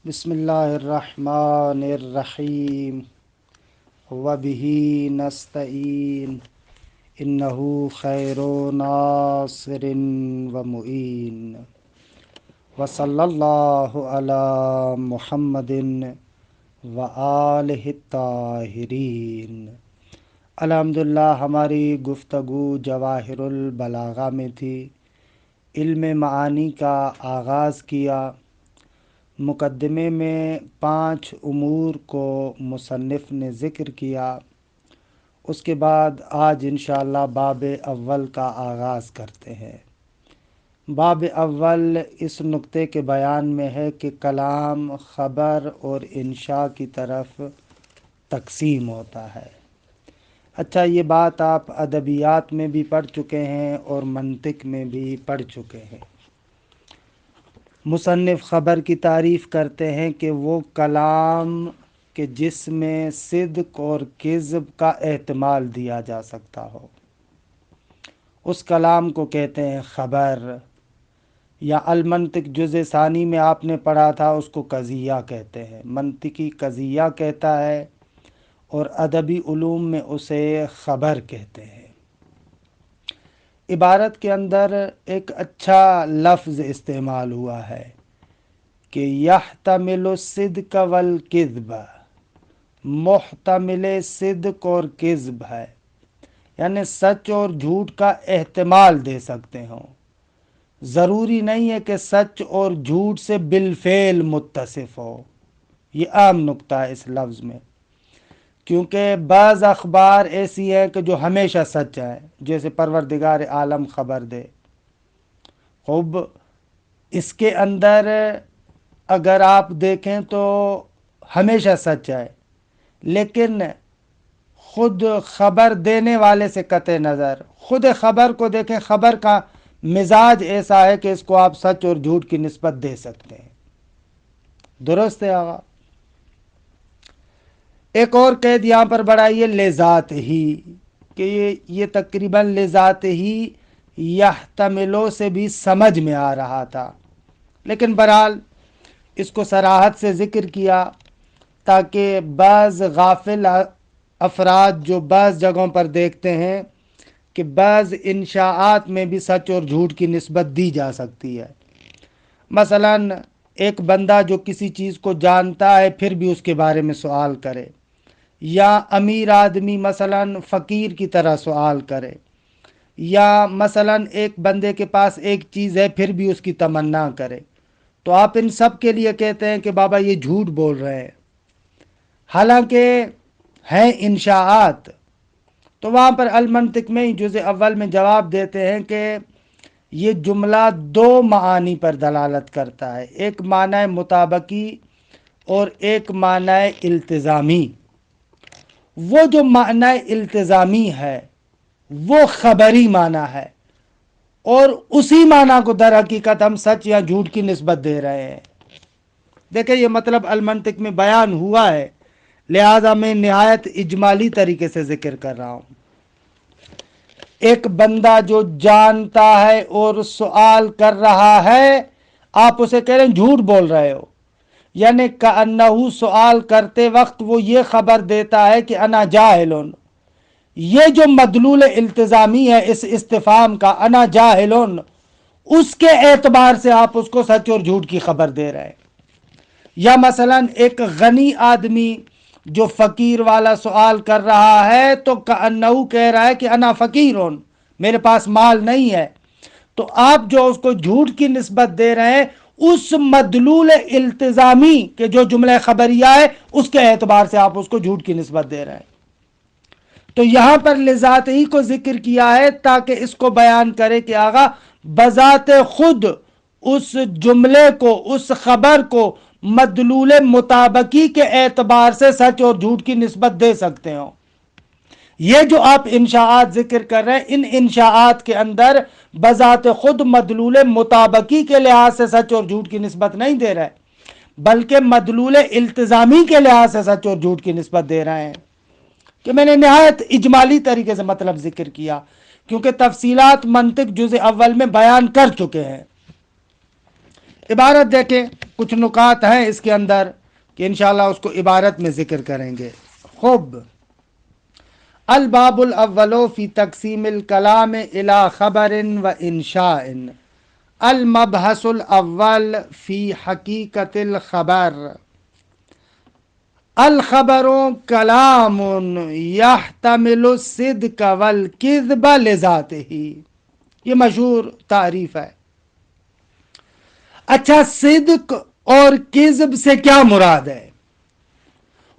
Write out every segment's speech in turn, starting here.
بسم اللہ الرحمن الرحیم وبہ نستعین انہ خیر ناصر ومعین وصلی اللہ علی محمد وآلہ الطاہرین۔ الحمدللہ ہماری گفتگو جواہر البلاغہ میں تھی۔ علم معانی کا آغاز کیا۔ مقدمے میں 5 امور کو مصنف نے ذکر کیا۔ اس کے بعد آج انشاءاللہ باب اول کا آغاز کرتے ہیں۔ باب اول اس نقطے کے بیان میں ہے کہ کلام خبر اور انشاء کی طرف تقسیم ہوتا ہے۔ اچھا، یہ بات آپ ادبیات میں بھی پڑھ چکے ہیں اور منطق میں بھی پڑھ چکے ہیں۔ مصنف خبر کی تعریف کرتے ہیں کہ وہ کلام کہ جس میں صدق اور کذب کا احتمال دیا جا سکتا ہو، اس کلام کو کہتے ہیں خبر، یا المنطق جزء ثانی میں آپ نے پڑھا تھا، اس کو قضیہ کہتے ہیں۔ منطقی قضیہ کہتا ہے اور ادبی علوم میں اسے خبر کہتے ہیں۔ عبارت کے اندر ایک اچھا لفظ استعمال ہوا ہے کہ یحتمل الصدق والکذب، محتمل صدق اور کذب ہے، یعنی سچ اور جھوٹ کا احتمال دے سکتے ہوں۔ ضروری نہیں ہے کہ سچ اور جھوٹ سے بالفعل متصف ہو۔ یہ عام نکتہ ہے اس لفظ میں، کیونکہ بعض اخبار ایسی ہیں کہ جو ہمیشہ سچ ہیں، جیسے پروردگار عالم خبر دے۔ خوب اس کے اندر اگر آپ دیکھیں تو ہمیشہ سچ ہے، لیکن خود خبر دینے والے سے قطع نظر خود خبر کو دیکھیں، خبر کا مزاج ایسا ہے کہ اس کو آپ سچ اور جھوٹ کی نسبت دے سکتے ہیں۔ درست ہے آقا؟ ایک اور قید یہاں پر بڑھائیے، لذات ہی، کہ یہ تقریباً لذات ہی یحتملو سے بھی سمجھ میں آ رہا تھا، لیکن بہرحال اس کو صراحت سے ذکر کیا تاکہ بعض غافل افراد جو بعض جگہوں پر دیکھتے ہیں کہ بعض انشاءات میں بھی سچ اور جھوٹ کی نسبت دی جا سکتی ہے۔ مثلا ایک بندہ جو کسی چیز کو جانتا ہے پھر بھی اس کے بارے میں سوال کرے، یا امیر آدمی مثلا فقیر کی طرح سوال کرے، یا مثلا ایک بندے کے پاس ایک چیز ہے پھر بھی اس کی تمنا کرے، تو آپ ان سب کے لیے کہتے ہیں کہ بابا یہ جھوٹ بول رہے ہیں، حالانکہ ہیں انشاءات۔ تو وہاں پر المنطق میں ہی جزء اول میں جواب دیتے ہیں کہ یہ جملہ 2 معانی پر دلالت کرتا ہے، ایک معنی مطابقی اور ایک معنی التزامی۔ وہ جو معنی التزامی ہے وہ خبری معنی ہے، اور اسی معنی کو در حقیقت ہم سچ یا جھوٹ کی نسبت دے رہے ہیں۔ دیکھیں یہ مطلب المنطق میں بیان ہوا ہے، لہذا میں نہایت اجمالی طریقے سے ذکر کر رہا ہوں۔ ایک بندہ جو جانتا ہے اور سوال کر رہا ہے، آپ اسے کہہ رہے ہیں جھوٹ بول رہے ہو، یعنی کأنہو سوال کرتے وقت وہ یہ خبر دیتا ہے کہ انا جاہلون۔ یہ جو مدلول التزامی ہے اس استفہام کا، انا جاہلون، اس کے اعتبار سے آپ اس کو سچ اور جھوٹ کی خبر دے رہے ہیں۔ یا مثلا ایک غنی آدمی جو فقیر والا سوال کر رہا ہے تو کأنہو کہہ رہا ہے کہ انا فقیرون، میرے پاس مال نہیں ہے، تو آپ جو اس کو جھوٹ کی نسبت دے رہے ہیں اس مدلول التزامی کہ جو جملہ خبریہ ہے اس کے اعتبار سے آپ اس کو جھوٹ کی نسبت دے رہے ہیں۔ تو یہاں پر لذات ہی کو ذکر کیا ہے تاکہ اس کو بیان کرے کہ آقا بذات خود اس جملے کو، اس خبر کو مدلول مطابقی کے اعتبار سے سچ اور جھوٹ کی نسبت دے سکتے ہو۔ یہ جو آپ انشاءات ذکر کر رہے ہیں، ان انشاءات کے اندر بذات خود مدلول مطابقی کے لحاظ سے سچ اور جھوٹ کی نسبت نہیں دے رہے، بلکہ مدلول التزامی کے لحاظ سے سچ اور جھوٹ کی نسبت دے رہے ہیں، کہ میں نے نہایت اجمالی طریقے سے مطلب ذکر کیا، کیونکہ تفصیلات منطق جزء اول میں بیان کر چکے ہیں۔ عبارت دیکھیں، کچھ نکات ہیں اس کے اندر کہ انشاءاللہ اس کو عبارت میں ذکر کریں گے. خوب. الباب الاول فی تقسیم الکلام الی خبر و انشاء. المبحث الاول فی حقیقت الخبر. الخبر کلام یحتمل الصدق والکذب لذاتہ. یہ مشہور تعریف ہے. اچھا، صدق اور کذب سے کیا مراد ہے؟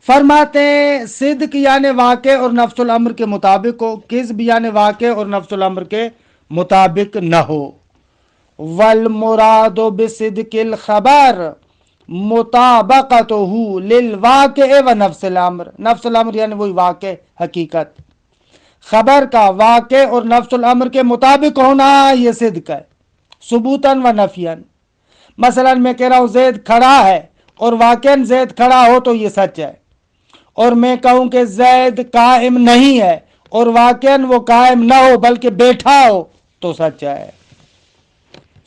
فرماتے ہیں صدق یعنی واقع اور نفس الامر کے مطابق ہو، کذب یعنی واقع اور نفس الامر کے مطابق نہ ہو. والمراد بصدق الخبر مطابقتہ للواقع و نفس الامر. نفس الامر یعنی وہی واقع، حقیقت. خبر کا واقع اور نفس الامر کے مطابق ہونا یہ صدق ہے، ثبوتاً و نفیاً. مثلا میں کہہ رہا ہوں زید کھڑا ہے اور واقعاً زید کھڑا ہو تو یہ سچ ہے، اور میں کہوں کہ زید قائم نہیں ہے اور واقعاً وہ قائم نہ ہو بلکہ بیٹھا ہو تو سچ ہے.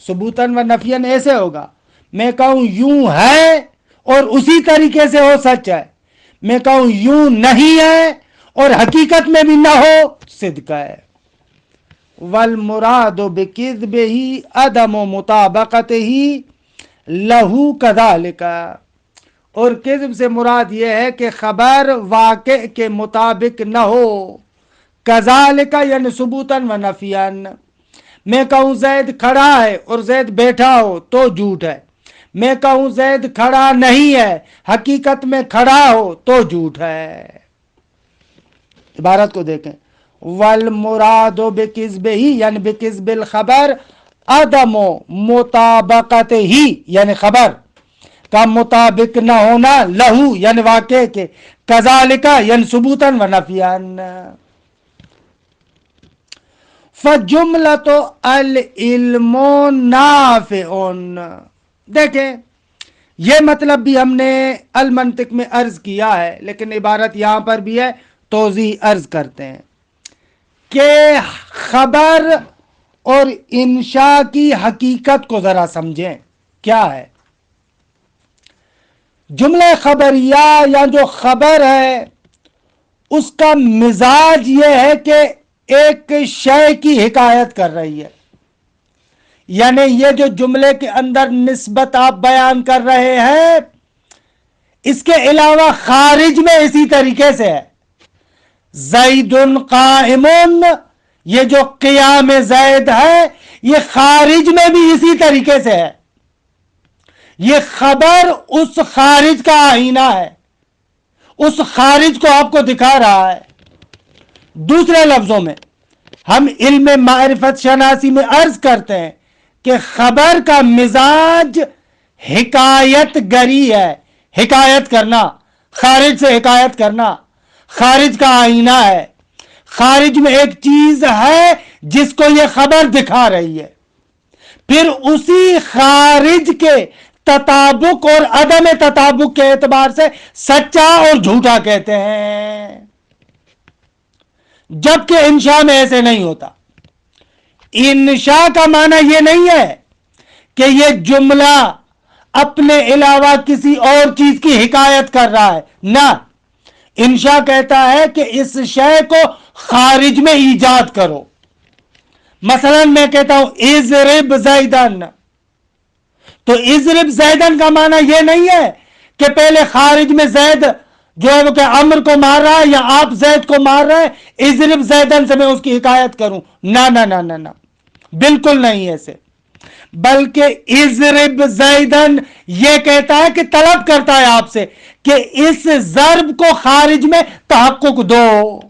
ثبوتاً و نفیاً ایسے ہوگا. میں کہوں یوں ہے اور اسی طریقے سے ہو سچ ہے، میں کہوں یوں نہیں ہے اور حقیقت میں بھی نہ ہو صدق ہے. والمراد بکذبہ عدم مطابقتہ لہو کذالک. اور کذب سے مراد یہ ہے کہ خبر واقع کے مطابق نہ ہو. کذالک یعنی ثبوتاً و نفیاً. میں کہوں زید کھڑا ہے اور زید بیٹھا ہو تو جھوٹ ہے، میں کہوں زید کھڑا نہیں ہے حقیقت میں کھڑا ہو تو جھوٹ ہے. عبارت کو دیکھیں. والمراد بکذبہ یعنی بکذب الخبر عدم مطابقتہ یعنی خبر کا مطابق نہ ہونا، لہو یعنی واقع کے، کذالک یعنی ثبوتاً و نفیاً. فجملۃ العلم نافع. دیکھیں یہ مطلب بھی ہم نے المنطق میں عرض کیا ہے، لیکن عبارت یہاں پر بھی ہے، توضیح عرض کرتے ہیں کہ خبر اور انشاء کی حقیقت کو ذرا سمجھیں. کیا ہے جملہ خبریہ یا جو خبر ہے اس کا مزاج یہ ہے کہ ایک شے کی حکایت کر رہی ہے. یعنی یہ جو جملے کے اندر نسبت آپ بیان کر رہے ہیں اس کے علاوہ خارج میں اسی طریقے سے ہے. زید قائم، یہ جو قیام زید ہے یہ خارج میں بھی اسی طریقے سے ہے. یہ خبر اس خارج کا آئینہ ہے، اس خارج کو آپ کو دکھا رہا ہے. دوسرے لفظوں میں ہم علم معرفت شناسی میں عرض کرتے ہیں کہ خبر کا مزاج حکایت گری ہے، حکایت کرنا، خارج سے حکایت کرنا، خارج کا آئینہ ہے. خارج میں ایک چیز ہے جس کو یہ خبر دکھا رہی ہے، پھر اسی خارج کے تطابق اور عدم تطابق کے اعتبار سے سچا اور جھوٹا کہتے ہیں. جبکہ انشاء میں ایسے نہیں ہوتا. انشاء کا معنی یہ نہیں ہے کہ یہ جملہ اپنے علاوہ کسی اور چیز کی حکایت کر رہا ہے، نہ. انشاء کہتا ہے کہ اس شے کو خارج میں ایجاد کرو. مثلا میں کہتا ہوں اضرب زیدن، تو اضرب زیدن کا معنی یہ نہیں ہے کہ پہلے خارج میں زید جو ہے وہ کہ عمر کو مار رہا ہے یا آپ زید کو مار رہے ہیں، اضرب زیدن سے میں اس کی حکایت کروں. نہ نہ نہ نہ نہ، بالکل نہیں ایسے. بلکہ اضرب زیدن یہ کہتا ہے کہ طلب کرتا ہے آپ سے کہ اس ضرب کو خارج میں تحقق دو.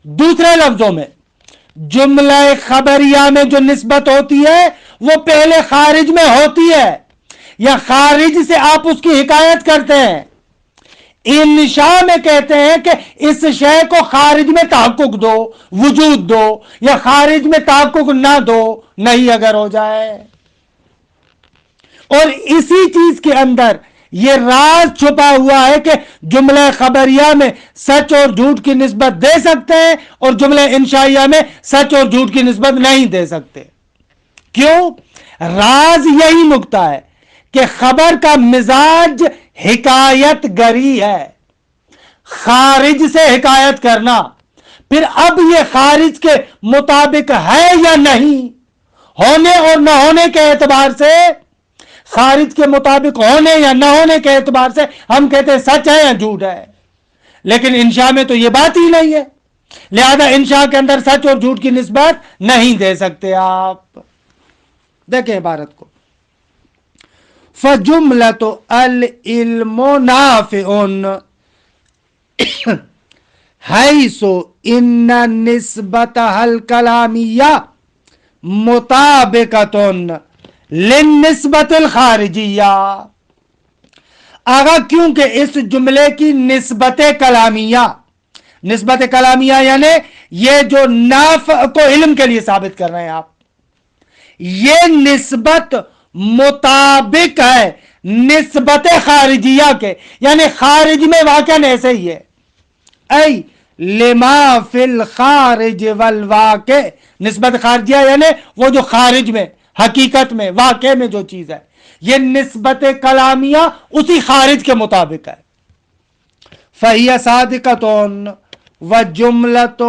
دوسرے لفظوں میں جملہ خبریہ میں جو نسبت ہوتی ہے وہ پہلے خارج میں ہوتی ہے یا خارج سے آپ اس کی حکایت کرتے ہیں. انشاء میں کہتے ہیں کہ اس شے کو خارج میں تحقق دو، وجود دو، یا خارج میں تحقق نہ دو، نہیں اگر ہو جائے. اور اسی چیز کے اندر یہ راز چھپا ہوا ہے کہ جملہ خبریہ میں سچ اور جھوٹ کی نسبت دے سکتے ہیں اور جملہ انشائیہ میں سچ اور جھوٹ کی نسبت نہیں دے سکتے. کیوں؟ راز یہی نکتہ ہے کہ خبر کا مزاج حکایت گری ہے، خارج سے حکایت کرنا، پھر اب یہ خارج کے مطابق ہے یا نہیں، ہونے اور نہ ہونے کے اعتبار سے، خارج کے مطابق ہونے یا نہ ہونے کے اعتبار سے ہم کہتے ہیں سچ ہے یا جھوٹ ہے، لیکن انشاء میں تو یہ بات ہی نہیں ہے، لہذا انشاء کے اندر سچ اور جھوٹ کی نسبت نہیں دے سکتے آپ۔ دیکھیں عبارت کو، فَجُمْلَةُ الْعِلْمُ نَافِعٌ حَيْثُ إِنَّ نِسْبَتَهَا الْكَلَامِيَّةَ مُطَابِقَةٌ لِلنِّسْبَةِ الْخَارِجِيَّةِ۔ آگا کیونکہ اس جملے کی نسبت کلامیہ، نسبت کلامیہ یعنی یہ جو نافع کو علم کے لیے ثابت کر رہے ہیں آپ، یہ نسبت مطابق ہے نسبت خارجیہ کے، یعنی خارج میں واقع ایسے ہی ہے، ای لما فی الخارج والواقع، نسبت خارجیہ یعنی وہ جو خارج میں، حقیقت میں، واقع میں جو چیز ہے، یہ نسبت کلامیہ اسی خارج کے مطابق ہے۔ فَهِيَ صَادِقَةٌ وَجُمْلَةُ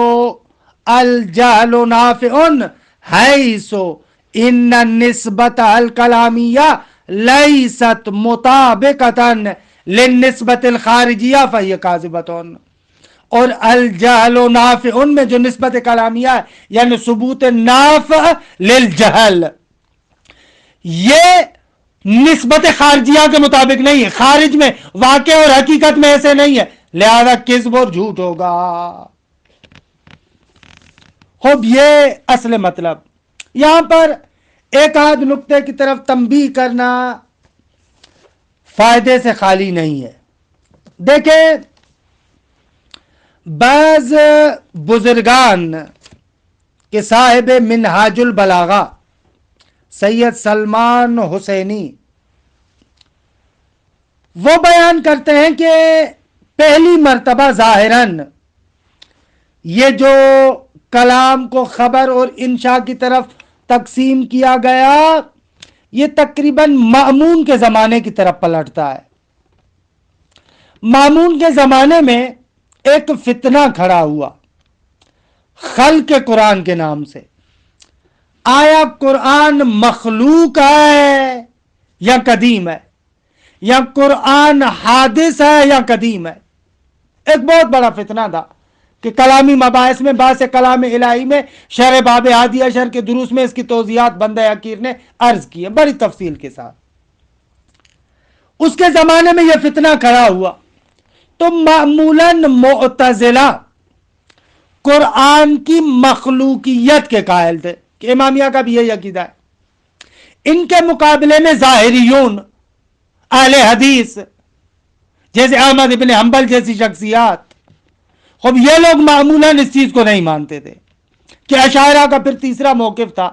الْجَهْلُ نَافِعٌ حَيْثُ إِنَّ النِّسْبَةَ الْكَلَامِيَّةَ لَيْسَتْ مُطَابِقَةً لِلنِّسْبَةِ الْخَارِجِيَّةِ فَهِيَ كَاذِبَةٌ۔ اور الجہل نافع میں جو نسبت کلامیہ ہے یعنی ثبوت نافع للجہل، یہ نسبت خارجیہ کے مطابق نہیں ہے، خارج میں واقع اور حقیقت میں ایسے نہیں ہے، لہذا کذب اور جھوٹ ہوگا۔ خوب یہ اصل مطلب، یہاں پر ایک آدھ نقطے کی طرف تنبیہ کرنا فائدے سے خالی نہیں ہے۔ دیکھیں بعض بزرگان کے صاحب منہاج البلاغہ سید سلمان حسینی، وہ بیان کرتے ہیں کہ پہلی مرتبہ ظاہراً یہ جو کلام کو خبر اور انشاء کی طرف تقسیم کیا گیا، یہ تقریباً مأمون کے زمانے کی طرف پلٹتا ہے۔ مأمون کے زمانے میں ایک فتنہ کھڑا ہوا خلق قرآن کے نام سے، آیا قرآن مخلوق ہے یا قدیم ہے، یا قرآن حادث ہے یا قدیم ہے۔ ایک بہت بڑا فتنہ تھا کہ کلامی مباحث میں باعث کلام الہی میں شرح باب ہادی اشر کے دروس میں اس کی توضیحات بندہ حقیر نے عرض کی ہے بڑی تفصیل کے ساتھ۔ اس کے زمانے میں یہ فتنہ کھڑا ہوا تو معمولاً معتزلہ قرآن کی مخلوقیت کے قائل تھے کہ امامیہ کا بھی یہی عقیدہ ہے۔ ان کے مقابلے میں ظاہریون، اہل حدیث جیسے احمد ابن حنبل جیسی شخصیات، خب یہ لوگ معمولاً اس چیز کو نہیں مانتے تھے کہ اشاعرہ کا پھر تیسرا موقف تھا،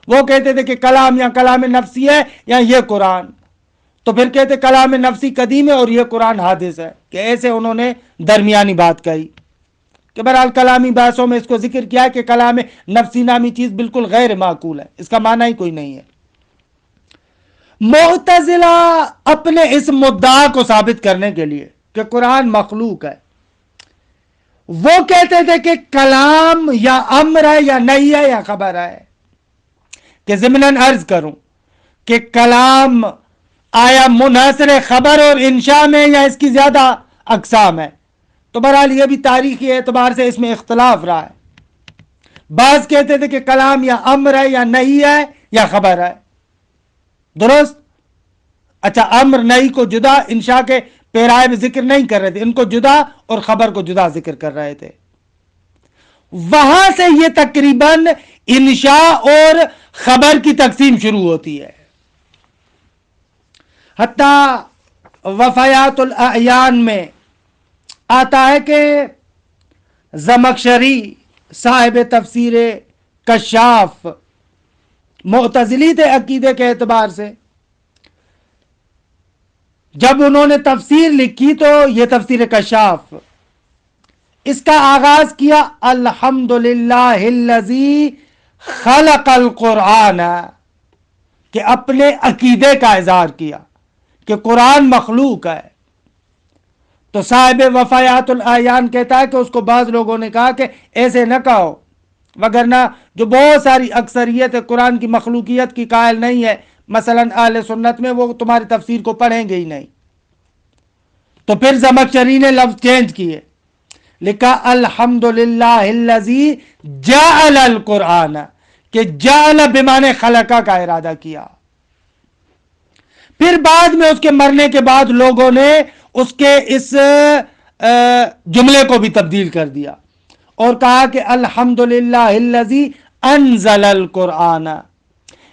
وہ کہتے تھے کہ کلام یا کلام نفسی ہے یا یہ قرآن، تو پھر کہتے کلام نفسی قدیم ہے اور یہ قرآن حادث ہے، کہ ایسے انہوں نے درمیانی بات کہی کہ بہرحال کلامی بحثوں میں اس کو ذکر کیا کہ کلام نفسی نامی چیز بالکل غیر معقول ہے، اس کا معنی ہی کوئی نہیں ہے۔ معتزلہ اپنے اس مدعا کو ثابت کرنے کے لیے کہ قرآن مخلوق ہے، وہ کہتے تھے کہ کلام یا امر ہے یا نہیں ہے یا خبر ہے۔ کہ ضمناً عرض کروں کہ کلام آیا منحصر خبر اور انشاء میں یا اس کی زیادہ اقسام ہے، تو بہرحال یہ بھی تاریخی اعتبار سے اس میں اختلاف رہا ہے۔ بعض کہتے تھے کہ کلام یا امر ہے یا نہیں ہے یا خبر ہے، درست؟ اچھا، امر نہیں کو جدا انشاء کے پیرائے میں ذکر نہیں کر رہے تھے، ان کو جدا اور خبر کو جدا ذکر کر رہے تھے۔ وہاں سے یہ تقریباً انشاء اور خبر کی تقسیم شروع ہوتی ہے۔ حتیٰ وفایات الاعیان میں آتا ہے کہ زمخشری صاحب تفسیر کشاف معتزلی تھے عقیدے کے اعتبار سے، جب انہوں نے تفسیر لکھی تو یہ تفسیر کشاف، اس کا آغاز کیا الحمدللہ الذی خلق القرآن، کہ اپنے عقیدے کا اظہار کیا کہ قرآن مخلوق ہے، تو صاحب وفایات الاعیان کہتا ہے کہ اس کو بعض لوگوں نے کہا کہ ایسے نہ کہو، وگرنہ جو بہت ساری اکثریت قرآن کی مخلوقیت کی قائل نہیں ہے، مثلا اہل سنت میں، وہ تمہاری تفسیر کو پڑھیں گے ہی نہیں۔ تو پھر زمخشری نے لفظ چینج کیے، لکھا الحمدللہ الذی جعل القرآن، کہ جعل بمانے خلقہ کا ارادہ کیا۔ پھر بعد میں اس کے مرنے کے بعد لوگوں نے اس کے اس جملے کو بھی تبدیل کر دیا اور کہا کہ الحمدللہ الذی انزل القرآن۔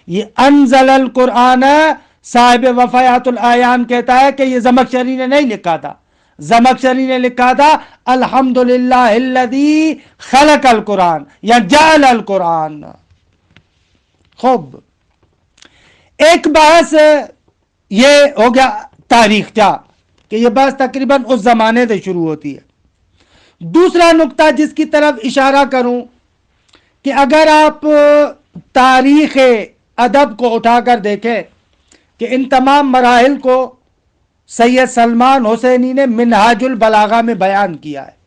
یہ انزل القرآن صاحب وفایات الاعیان کہتا ہے کہ یہ زمخشری نے نہیں لکھا تھا، زمخشری نے لکھا تھا الحمدللہ الذی خلق القرآن یا جعل القرآن۔ خوب، ایک بحث یہ ہو گیا تاریخ کا کہ یہ بحث تقریباً اس زمانے سے شروع ہوتی ہے۔ دوسرا نقطہ جس کی طرف اشارہ کروں کہ اگر آپ تاریخ ادب کو اٹھا کر دیکھیں کہ ان تمام مراحل کو سید سلمان حسینی نے منہاج البلاغہ میں بیان کیا ہے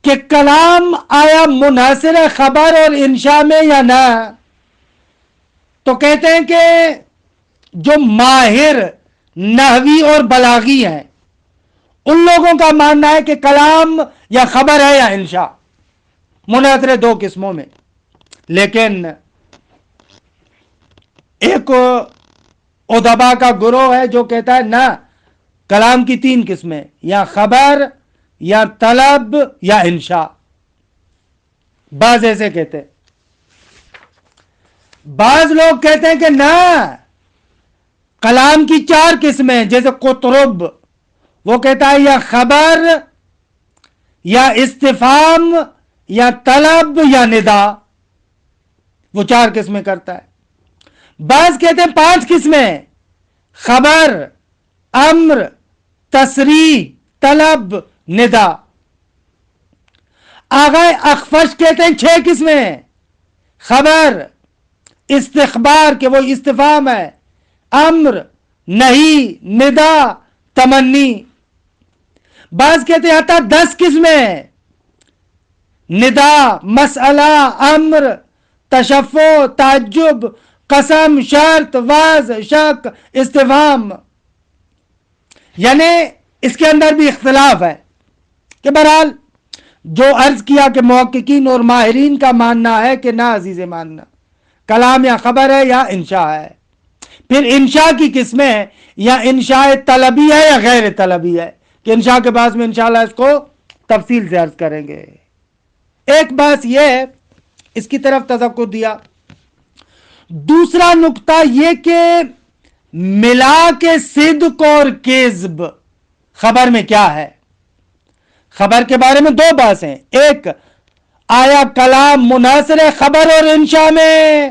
کہ کلام آیا منحصر خبر اور انشاء میں یا نہ، تو کہتے ہیں کہ جو ماہر نحوی اور بلاغی ہیں ان لوگوں کا ماننا ہے کہ کلام یا خبر ہے یا انشاء، منحصر دو قسموں میں۔ لیکن ایک ادبا کا گروہ ہے جو کہتا ہے نہ، کلام کی تین قسمیں، یا خبر یا طلب یا انشاء۔ بعض ایسے کہتے ہیں، بعض لوگ کہتے ہیں کہ نہ، کلام کی چار قسمیں، جیسے قطرب وہ کہتا ہے یا خبر یا استفہام یا طلب یا ندا، وہ چار قسمیں کرتا ہے۔ بعض کہتے ہیں پانچ قسمیں، خبر، امر، تصریح، طلب، ندا۔ آغا اخفش کہتے ہیں چھ قسمیں، خبر، استخبار کہ وہ استفہام ہے، امر، نہیں، ندا، تمنی۔ بعض کہتے ہیں حتی 10 قسمیں، ندا، مسئلہ، امر، تشفع، تعجب، قسم، شرط، وعظ، شک، استفہام۔ یعنی اس کے اندر بھی اختلاف ہے کہ بہرحال جو عرض کیا کہ محققین اور ماہرین کا ماننا ہے کہ نہ عزیز ماننا، کلام یا خبر ہے یا انشاء ہے۔ پھر انشاء کی قسمیں ہیں، یا انشاء طلبی ہے یا غیر طلبی ہے، کہ انشاء کے بعد میں انشاءاللہ اس کو تفصیل سے عرض کریں گے۔ ایک بات یہ ہے، اس کی طرف تذکر دیا۔ دوسرا نقطہ یہ کہ ملا کے صدق اور کذب خبر میں کیا ہے۔ خبر کے بارے میں دو باتیں، ایک آیا کلام منحصر خبر اور انشاء میں،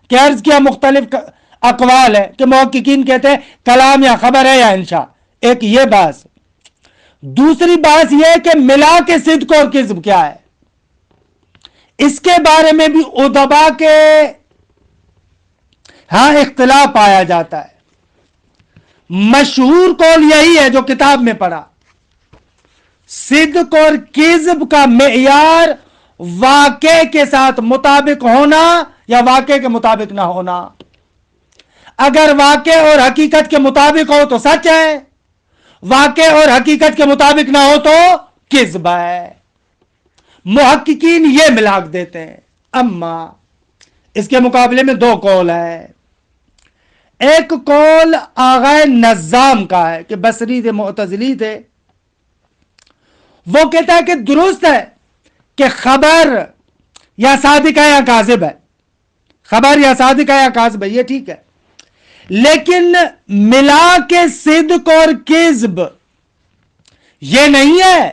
کہ عرض کیا مختلف اقوال ہے کہ محققین کہتے ہیں کلام یا خبر ہے یا انشاء، ایک یہ بات۔ دوسری بات یہ ہے کہ ملا کے صدق اور کذب کیا ہے، اس کے بارے میں بھی ادبا کے ہاں اختلاف پایا جاتا ہے۔ مشہور قول یہی ہے جو کتاب میں پڑھا، صدق اور کذب کا معیار واقعے کے ساتھ مطابق ہونا یا واقعے کے مطابق نہ ہونا۔ اگر واقع اور حقیقت کے مطابق ہو تو سچ ہے، واقع اور حقیقت کے مطابق نہ ہو تو کذب ہے۔ محققین یہ ملاک دیتے ہیں۔ اما اس کے مقابلے میں دو قول ہے۔ ایک قول آغا نظام کا ہے کہ بصری تھے، معتزلی تھے، وہ کہتا ہے کہ درست ہے کہ خبر یا صادق ہے یا کاذب ہے، خبر یا صادق ہے یا کاذب ہے، یہ ٹھیک ہے، لیکن ملا کے صدق اور کذب یہ نہیں ہے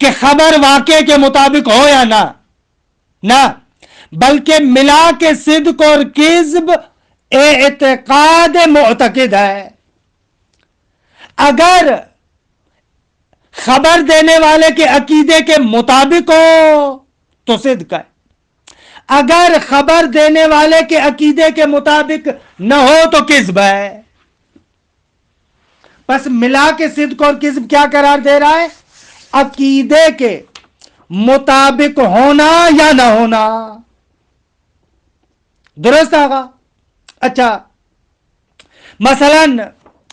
کہ خبر واقع کے مطابق ہو یا نہ، بلکہ ملا کے صدق اور کذب اعتقاد معتقد ہے۔ اگر خبر دینے والے کے عقیدے کے مطابق ہو تو صدق ہے، اگر خبر دینے والے کے عقیدے کے مطابق نہ ہو تو کذب ہے. پس ملا کے صدق اور کذب کیا قرار دے رہا ہے؟ عقیدے کے مطابق ہونا یا نہ ہونا. درست آگا؟ اچھا، مثلا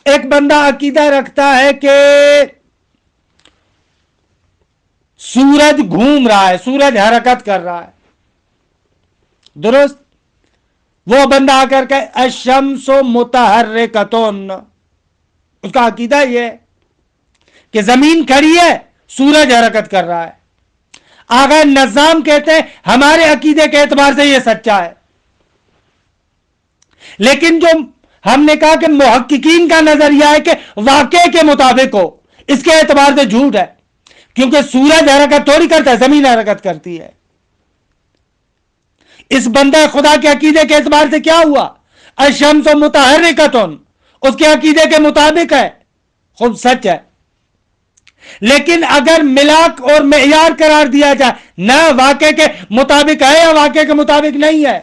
ایک بندہ عقیدہ رکھتا ہے کہ سورج گھوم رہا ہے، سورج حرکت کر رہا ہے. درست؟ وہ بندہ آ کر کہ الشمس متحرکتون، اس کا عقیدہ یہ ہے کہ زمین کھڑی ہے، سورج حرکت کر رہا ہے. آغا نظام کہتے ہیں ہمارے عقیدے کے اعتبار سے یہ سچا ہے، لیکن جو ہم نے کہا کہ محققین کا نظریہ ہے کہ واقعے کے مطابق ہو، اس کے اعتبار سے جھوٹ ہے، کیونکہ سورج حرکت تھوڑی کرتا ہے، زمین حرکت کرتی ہے. اس بندہ خدا کے عقیدے کے اعتبار سے کیا ہوا؟ الشمس متحرکتن، اس کے عقیدے کے مطابق ہے، خوب سچ ہے. لیکن اگر ملاک اور معیار قرار دیا جائے، نہ واقعے کے مطابق ہے یا واقعے کے مطابق نہیں ہے،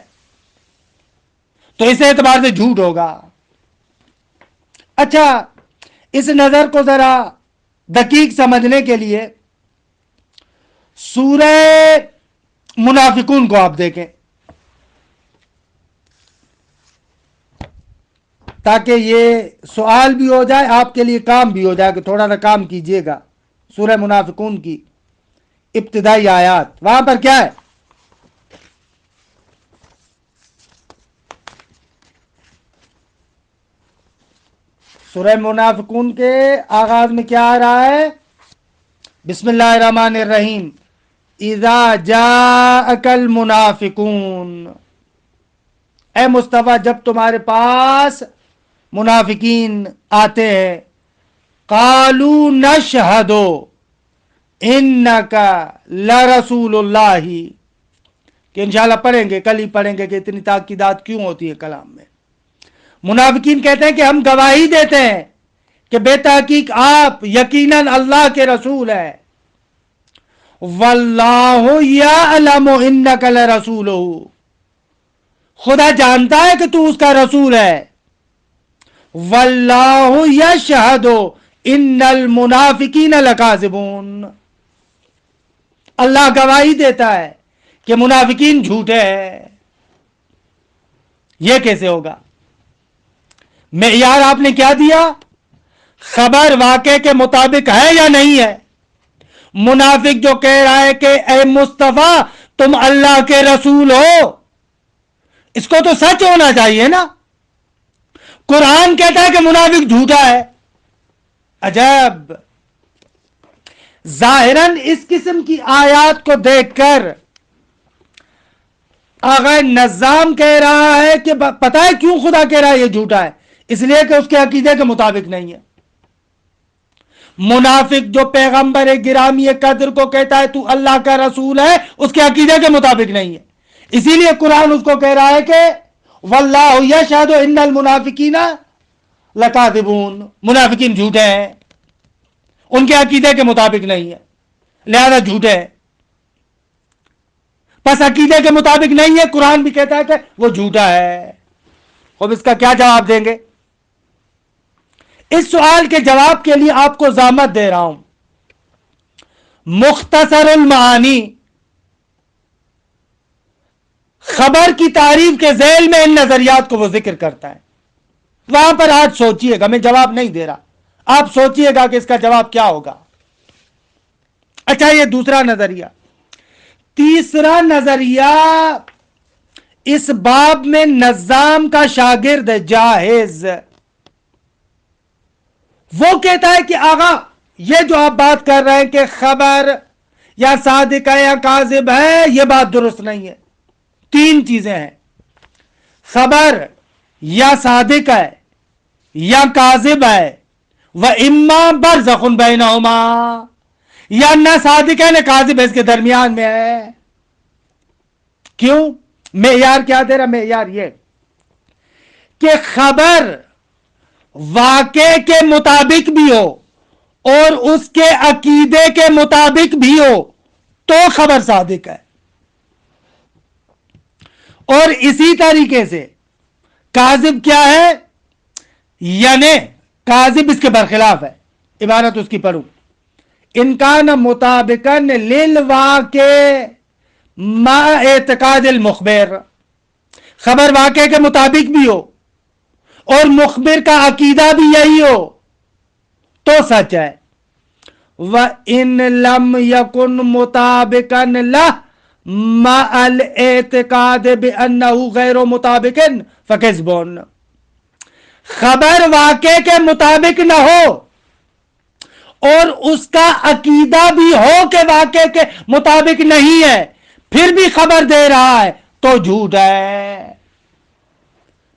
تو اس اعتبار سے جھوٹ ہوگا. اچھا، اس نظر کو ذرا دقیق سمجھنے کے لیے سورہ منافقون کو آپ دیکھیں، تاکہ یہ سوال بھی ہو جائے، آپ کے لیے کام بھی ہو جائے کہ تھوڑا سا کام کیجئے گا. سورہ منافقون کی ابتدائی آیات، وہاں پر کیا ہے؟ سورہ منافقون کے آغاز میں کیا آ رہا ہے؟ بسم اللہ الرحمن الرحیم، اذا جاءک المنافقون، اے مصطفیٰ جب تمہارے پاس منافقین آتے ہیں، قالوا نشہد انک لرسول اللہ، کہ انشاءاللہ پڑھیں گے، کل ہی پڑھیں گے کہ اتنی تاکیدات کیوں ہوتی ہے کلام میں. منافقین کہتے ہیں کہ ہم گواہی دیتے ہیں کہ بے تحقیق آپ یقیناً اللہ کے رسول ہیں. واللہ یعلم انک لرسولہ، خدا جانتا ہے کہ تو اس کا رسول ہے. واللہ یشہد ان المنافقین لکاذبون، اللہ گواہی دیتا ہے کہ منافقین جھوٹے ہیں. یہ کیسے ہوگا؟ معیار آپ نے کیا دیا؟ خبر واقعے کے مطابق ہے یا نہیں ہے. منافق جو کہہ رہا ہے کہ اے مصطفیٰ تم اللہ کے رسول ہو، اس کو تو سچ ہونا چاہیے نا. قرآن کہتا ہے کہ منافق جھوٹا ہے. عجب، ظاہراً اس قسم کی آیات کو دیکھ کر آغا نظام کہہ رہا ہے کہ پتہ ہے کیوں خدا کہہ رہا ہے یہ جھوٹا ہے؟ اس لیے کہ اس کے عقیدے کے مطابق نہیں ہے. منافق جو پیغمبر گرامی قدر کو کہتا ہے تو اللہ کا رسول ہے، اس کے عقیدے کے مطابق نہیں ہے. اسی لیے قرآن اس کو کہہ رہا ہے کہ واللہ یشہد ان المنافقین لکاذبون، منافقین جھوٹے ہیں، ان کے عقیدے کے مطابق نہیں ہے، لہذا جھوٹے ہیں. پس عقیدے کے مطابق نہیں ہے، قرآن بھی کہتا ہے کہ وہ جھوٹا ہے. اب اس کا کیا جواب دیں گے؟ اس سوال کے جواب کے لیے آپ کو ضامت دے رہا ہوں. مختصر المعانی خبر کی تعریف کے ذیل میں ان نظریات کو وہ ذکر کرتا ہے. وہاں پر آج سوچئے گا، میں جواب نہیں دے رہا، آپ سوچئے گا کہ اس کا جواب کیا ہوگا. اچھا، یہ دوسرا نظریہ. تیسرا نظریہ اس باب میں نظام کا شاگرد جاہز، وہ کہتا ہے کہ آغا یہ جو آپ بات کر رہے ہیں کہ خبر یا صادق ہے یا کاذب ہے، یہ بات درست نہیں ہے. تین چیزیں ہیں، خبر یا صادق ہے یا کاذب ہے، وَإِمَّا بَرْزَخٌ بَيْنَهُمَا، یا نہ صادق ہے نہ کاذب ہے، اس کے درمیان میں ہے. کیوں؟ معیار کیا دے رہا؟ معیار یہ کہ خبر واقعے کے مطابق بھی ہو اور اس کے عقیدے کے مطابق بھی ہو تو خبر صادق ہے. اور اسی طریقے سے کاذب کیا ہے؟ یعنی کاذب اس کے برخلاف ہے. عبارت اس کی پڑھوں، ان کان مطابقاً للواقع مع اعتقاد المخبر، خبر واقع کے مطابق بھی ہو اور مخبر کا عقیدہ بھی یہی ہو تو سچ ہے. وَإِن لَمْ يَكُنْ مُطَابِقًا لَهُ مَعَ الْاعْتِقَادِ بِأَنَّهُ غَيْرُ مُطَابِقٍ فَكَذْبٌ، خبر واقع کے مطابق نہ ہو اور اس کا عقیدہ بھی ہو کہ واقع کے مطابق نہیں ہے، پھر بھی خبر دے رہا ہے تو جھوٹ ہے.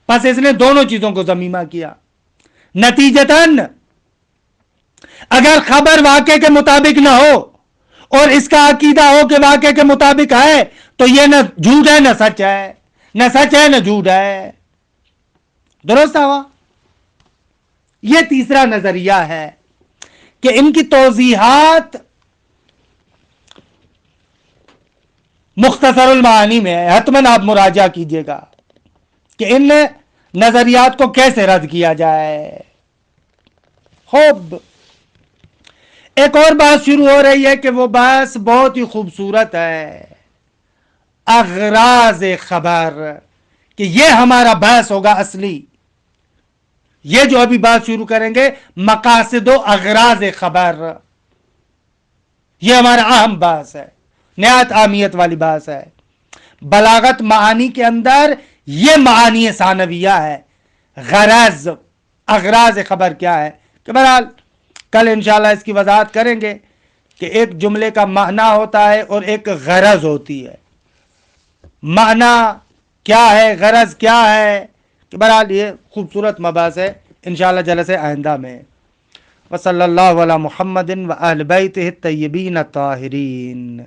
پس اس نے دونوں چیزوں کو ضمیمہ کیا. نتیجتاً اگر خبر واقع کے مطابق نہ ہو اور اس کا عقیدہ ہو کہ واقع کے مطابق ہے تو یہ نہ جھوٹ ہے نہ سچ ہے، نہ سچ ہے نہ جھوٹ ہے. درست ہوا؟ یہ تیسرا نظریہ ہے کہ ان کی توضیحات مختصر المعانی میں ہے، حتماً آپ مراجعہ کیجئے گا کہ ان نظریات کو کیسے رد کیا جائے. خوب، ایک اور بات شروع ہو رہی ہے کہ وہ بحث بہت ہی خوبصورت ہے، اغراض خبر، کہ یہ ہمارا بحث ہوگا اصلی. یہ جو ابھی بات شروع کریں گے مقاصد و اغراض خبر، یہ ہمارا اہم بحث ہے، نہایت اہمیت والی بحث ہے. بلاغت معانی کے اندر یہ معانی ثانویہ ہے. غرض، اغراض خبر کیا ہے؟ کہ بہرحال کل انشاءاللہ اس کی وضاحت کریں گے کہ ایک جملے کا معنی ہوتا ہے اور ایک غرض ہوتی ہے. معنی کیا ہے، غرض کیا ہے، کہ بہرحال یہ خوبصورت مباحث ہے انشاءاللہ جلسے آئندہ میں. وصلی اللہ علی محمد و اہل بیتہ الطیبین الطاہرین.